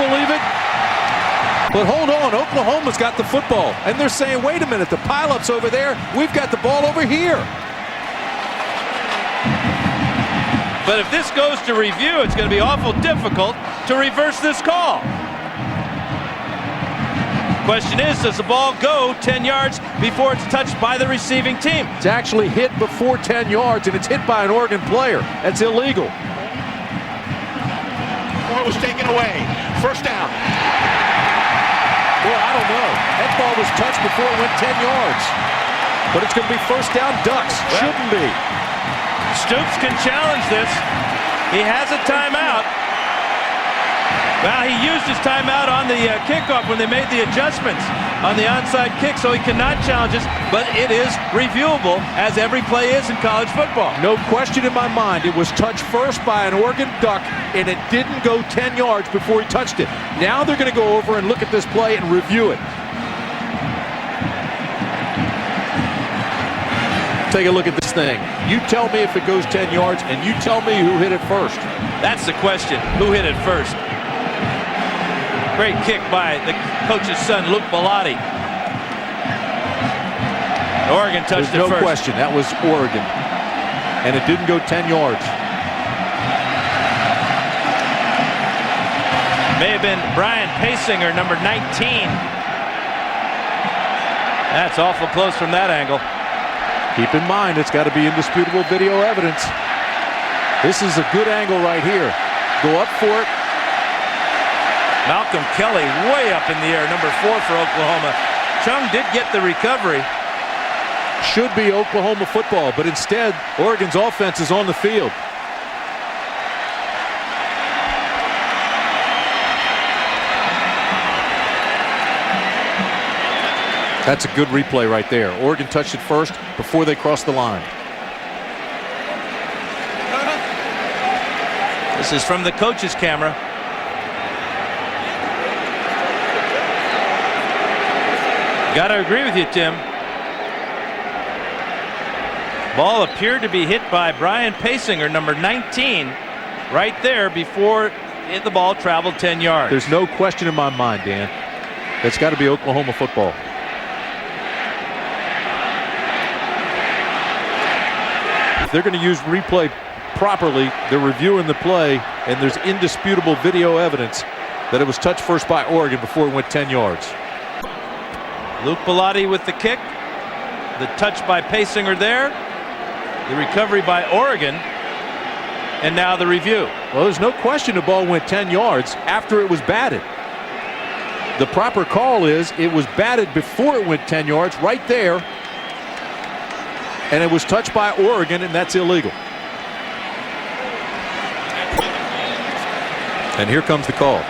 believe it? But hold on, Oklahoma's got the football. And they're saying, wait a minute, the pileups over there, we've got the ball over here. But if this goes to review, it's going to be awful difficult to reverse this call. Question is, does the ball go 10 yards before it's touched by the receiving team? It's actually hit before 10 yards, and it's hit by an Oregon player. That's illegal. Point was taken away. First down. Well, I don't know. That ball was touched before it went 10 yards. But it's going to be first down, Ducks. Well, shouldn't be. Stoops can challenge this. He has a timeout. Well, he used his timeout on the kickoff when they made the adjustments on the onside kick, so he cannot challenge this, but it is reviewable, as every play is in college football. No question in my mind. It was touched first by an Oregon Duck, and it didn't go 10 yards before he touched it. Now they're going to go over and look at this play and review it. Take a look at this thing. You tell me if it goes 10 yards, and you tell me who hit it first. That's the question. Who hit it first? Great kick by the coach's son, Luke Bellotti. Oregon touched it first. No question. That was Oregon. And it didn't go 10 yards. May have been Brian Pasinger, number 19. That's awful close from that angle. Keep in mind, it's got to be indisputable video evidence. This is a good angle right here. Go up for it. Malcolm Kelly way up in the air, number 4 for Oklahoma. Chung did get the recovery. Should be Oklahoma football, but instead, Oregon's offense is on the field. That's a good replay right there. Oregon touched it first before they crossed the line. This is from the coach's camera. Got to agree with you, Tim. Ball appeared to be hit by Brian Pasinger, number 19, right there before the ball traveled 10 yards. There's no question in my mind, Dan. It's got to be Oklahoma football. If they're going to use replay properly, they're reviewing the play, and there's indisputable video evidence that it was touched first by Oregon before it went 10 yards. Luke Bellotti with the kick. The touch by Pasinger there. The recovery by Oregon. And now the review. Well, there's no question the ball went 10 yards after it was batted. The proper call is it was batted before it went 10 yards, right there. And it was touched by Oregon, and that's illegal. And here comes the call.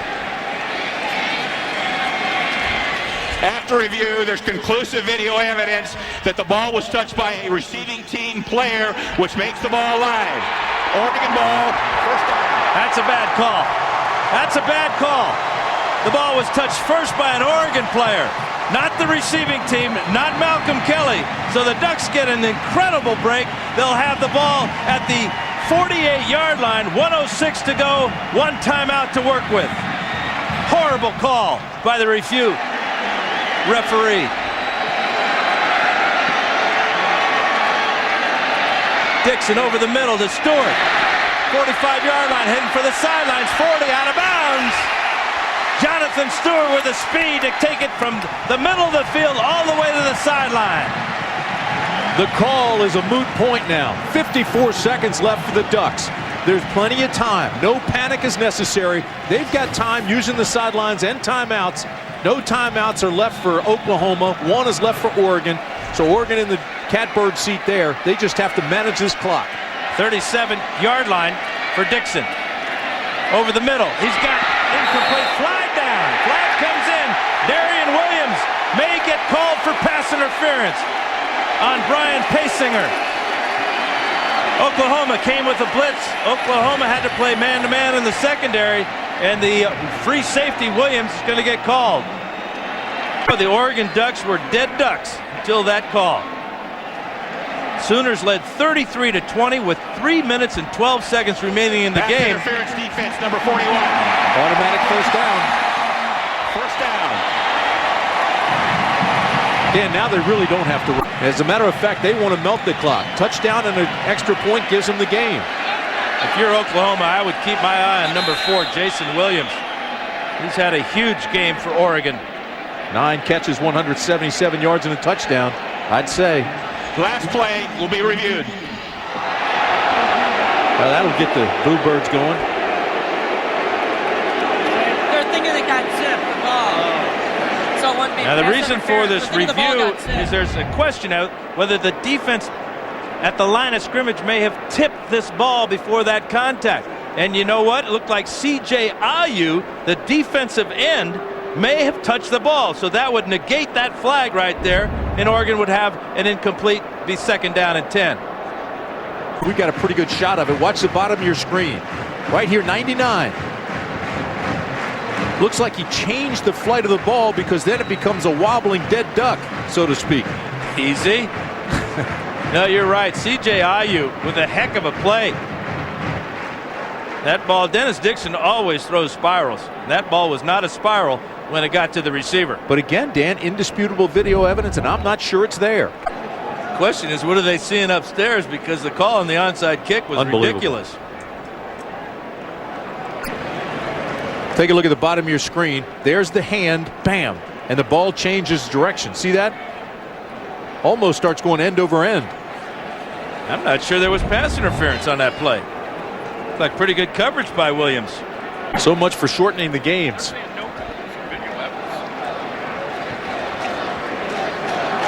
After review, there's conclusive video evidence that the ball was touched by a receiving team player, which makes the ball live. Oregon ball, first down. That's a bad call. That's a bad call. The ball was touched first by an Oregon player, not the receiving team, not Malcolm Kelly. So the Ducks get an incredible break. They'll have the ball at the 48-yard line, 1:06 to go, one timeout to work with. Horrible call by the review referee. Dixon over the middle to Stewart. 45-yard line, heading for the sidelines. 40 out of bounds. Jonathan Stewart with the speed to take it from the middle of the field all the way to the sideline. The call is a moot point now. 54 seconds left for the Ducks. There's plenty of time. No panic is necessary. They've got time using the sidelines and timeouts. No timeouts are left for Oklahoma. One is left for Oregon. So Oregon in the catbird seat there. They just have to manage this clock. 37-yard line for Dixon. Over the middle. He's got incomplete. Flag down. Flag comes in. Darian Williams may get called for pass interference on Brian Pasinger. Oklahoma came with a blitz. Oklahoma had to play man-to-man in the secondary, and the free safety Williams is going to get called. The Oregon Ducks were dead ducks until that call. Sooners led 33-20 with 3 minutes and 12 seconds remaining in the game. Interference defense, number 41. Automatic first down. First down. And now they really don't have to. As a matter of fact, they want to melt the clock. Touchdown and an extra point gives them the game. If you're Oklahoma, I would keep my eye on number 4, Jason Williams. He's had a huge game for Oregon. 9 catches, 177 yards, and a touchdown. I'd say. Last play will be reviewed. Well, that'll get the Bluebirds going. They're thinking they got tipped the ball. So it wouldn't be Now the pass reason for interference. this They're thinking the ball review got tipped. is there's a question out whether the defense at the line of scrimmage may have tipped this ball before that contact. And you know what? It looked like C.J. Ayu, the defensive end, may have touched the ball. So that would negate that flag right there, and Oregon would have an incomplete, be second down and 10. We've got a pretty good shot of it. Watch the bottom of your screen. Right here, 99. Looks like he changed the flight of the ball because then it becomes a wobbling dead duck, so to speak. Easy. No, you're right. C.J. Ayu with a heck of a play. That ball, Dennis Dixon always throws spirals. That ball was not a spiral when it got to the receiver. But again, Dan, indisputable video evidence, and I'm not sure it's there. Question is, what are they seeing upstairs? Because the call on the onside kick was ridiculous. Take a look at the bottom of your screen. There's the hand, bam, and the ball changes direction. See that? Almost starts going end over end. I'm not sure there was pass interference on that play. Looked like pretty good coverage by Williams. So much for shortening the games.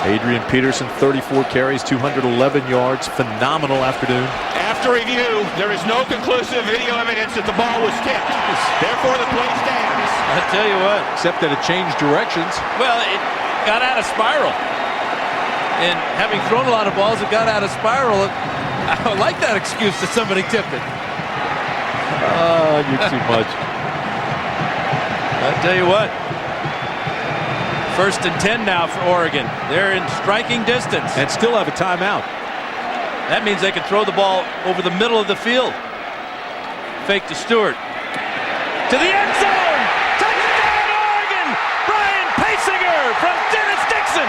Adrian Peterson, 34 carries, 211 yards. Phenomenal afternoon. After review, there is no conclusive video evidence that the ball was tipped. Therefore, the play stands. I tell you what. Except that it changed directions. Well, it got out of spiral. And having thrown a lot of balls, it got out of spiral. I like that excuse that somebody tipped it. Oh, you're too much. I tell you what. First and 10 now for Oregon. They're in striking distance. And still have a timeout. That means they can throw the ball over the middle of the field. Fake to Stewart. To the end zone! Touchdown Oregon! Brian Pasinger from Dennis Dixon!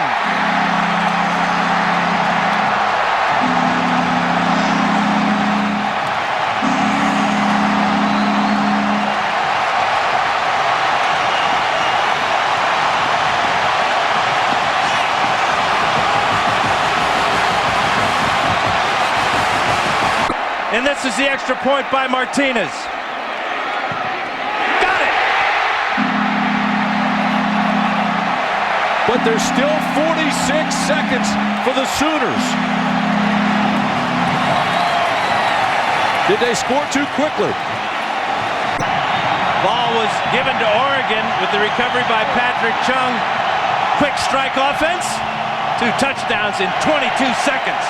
And this is the extra point by Martinez. Got it! But there's still 46 seconds for the Sooners. Did they score too quickly? Ball was given to Oregon with the recovery by Patrick Chung. Quick strike offense. 2 touchdowns in 22 seconds.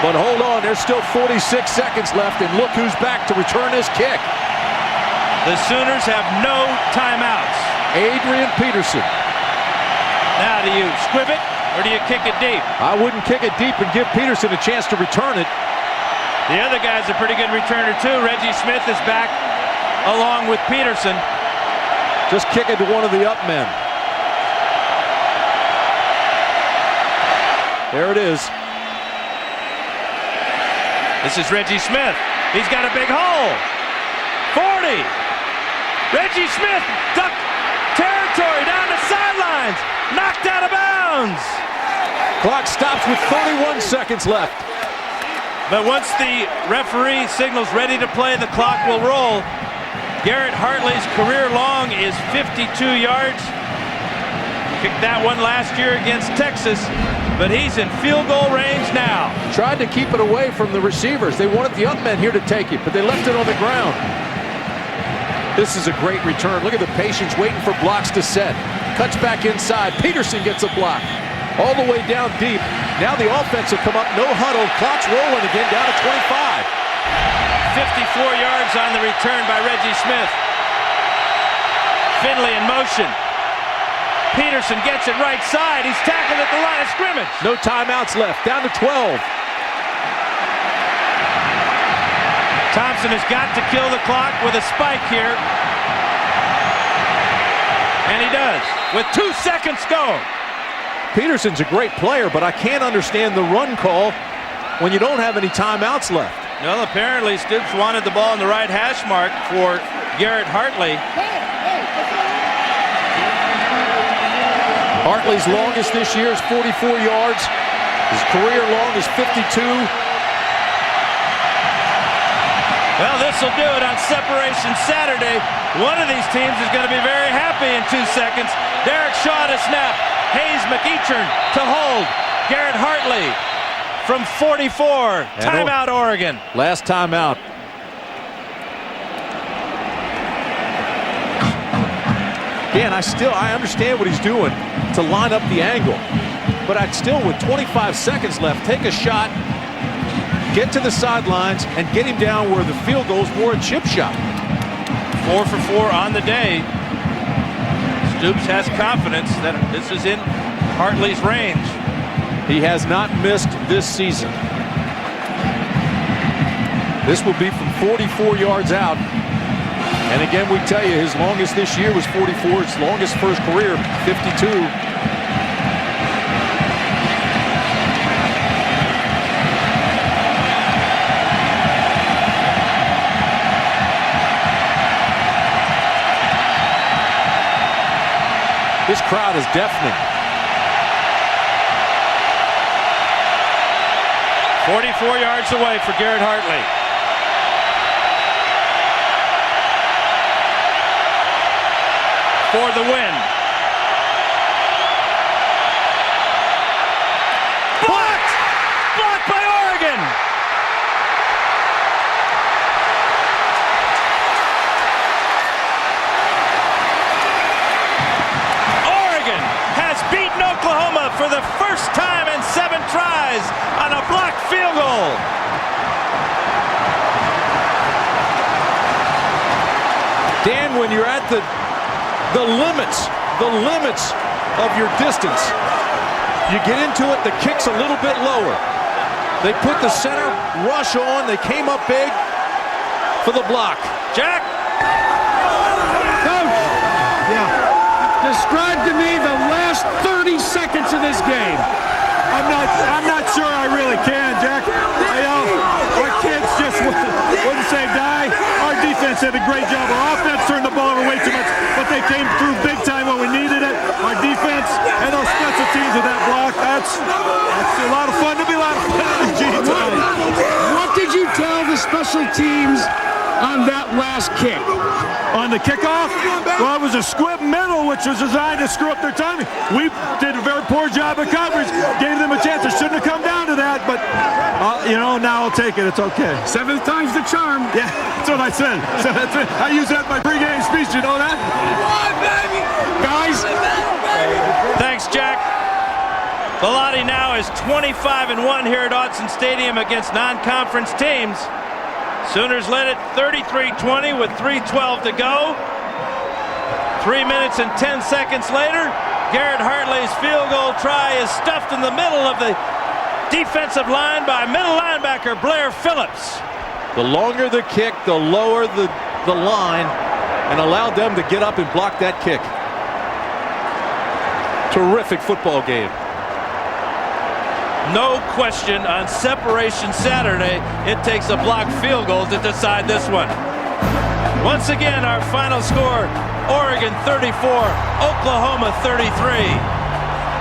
But hold on, there's still 46 seconds left, and look who's back to return this kick. The Sooners have no timeouts. Adrian Peterson. Now, do you squib it or do you kick it deep? I wouldn't kick it deep and give Peterson a chance to return it. The other guy's a pretty good returner too. Reggie Smith is back along with Peterson. Just kick it to one of the up men. There it is. This is Reggie Smith. He's got a big hole. 40. Reggie Smith duck territory down the sidelines. Knocked out of bounds. Clock stops with 31 seconds left. But once the referee signals ready to play, the clock will roll. Garrett Hartley's career long is 52 yards. Kicked that one last year against Texas, but he's in field goal range now. Tried to keep it away from the receivers. They wanted the up men here to take it, but they left it on the ground. This is a great return. Look at the patience waiting for blocks to set. Cuts back inside. Peterson gets a block. All the way down deep. Now the offense will come up. No huddle. Clock's rolling again down to 25. 54 yards on the return by Reggie Smith. Finley in motion. Peterson gets it right side. He's tackled at the line of scrimmage. No timeouts left. Down to 12. Thompson has got to kill the clock with a spike here. And he does. does with 2 seconds go. Peterson's a great player, but I can't understand the run call when you don't have any timeouts left. Well, apparently Stoops wanted the ball in the right hash mark for Garrett Hartley. Hartley's longest this year is 44 yards. His career long is 52. Well, this will do it on Separation Saturday. One of these teams is going to be very happy in 2 seconds. Derek Shaw to snap. Hayes McEachern to hold. Garrett Hartley from 44. Timeout, Oregon. Last timeout. Again, I understand what he's doing to line up the angle. But I'd still, with 25 seconds left, take a shot, get to the sidelines, and get him down where the field goal's more a chip shot. 4 for 4 on the day. Stoops has confidence that this is in Hartley's range. He has not missed this season. This will be from 44 yards out. And again, we tell you, his longest this year was 44. His longest for his career, 52. This crowd is deafening. 44 yards away for Garrett Hartley. For the win. Blocked! Blocked by Oregon! Oregon has beaten Oklahoma for the first time in 7 tries on a blocked field goal. Dan, when you're at the limits of your distance, you get into it, the kick's a little bit lower. They put the center rush on, they came up big for the block. Jack? Coach, describe to me the last 30 seconds of this game. I'm not sure I really can, Jack. Our kids just wouldn't say die. Our defense did a great job. Our offense turned the ball over way too much, but they came through big time when we needed it. Our defense and our special teams with that block, that's a lot of fun. It'll be a lot of fun. What did you tell the special teams on that last kick? On the kickoff, well, it was a squib middle, which was designed to screw up their timing. We did a very poor job of coverage, gave them a chance. It shouldn't have come down to that, but, now I'll take it. It's okay. 7th time's the charm. Yeah, that's what I said. So I use that in my pregame speech, you know that? Guys. Thanks, Jack. Bellotti now is 25-1 here at Autzen Stadium against non-conference teams. Sooners led it 33-20 with 3:12 to go. 3 minutes and 10 seconds later, Garrett Hartley's field goal try is stuffed in the middle of the defensive line by middle linebacker Blair Phillips. The longer the kick, the lower the line, and allowed them to get up and block that kick. Terrific football game. No question, on Separation Saturday, it takes a blocked field goal to decide this one. Once again, our final score, Oregon 34, Oklahoma 33.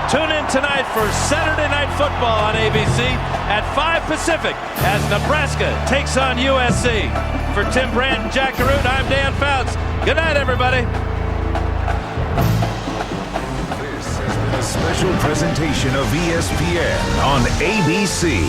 Tune in tonight for Saturday Night Football on ABC at 5 Pacific as Nebraska takes on USC. For Tim Brandt and Jack Carruth, I'm Dan Fouts. Good night, everybody. Special presentation of ESPN on ABC.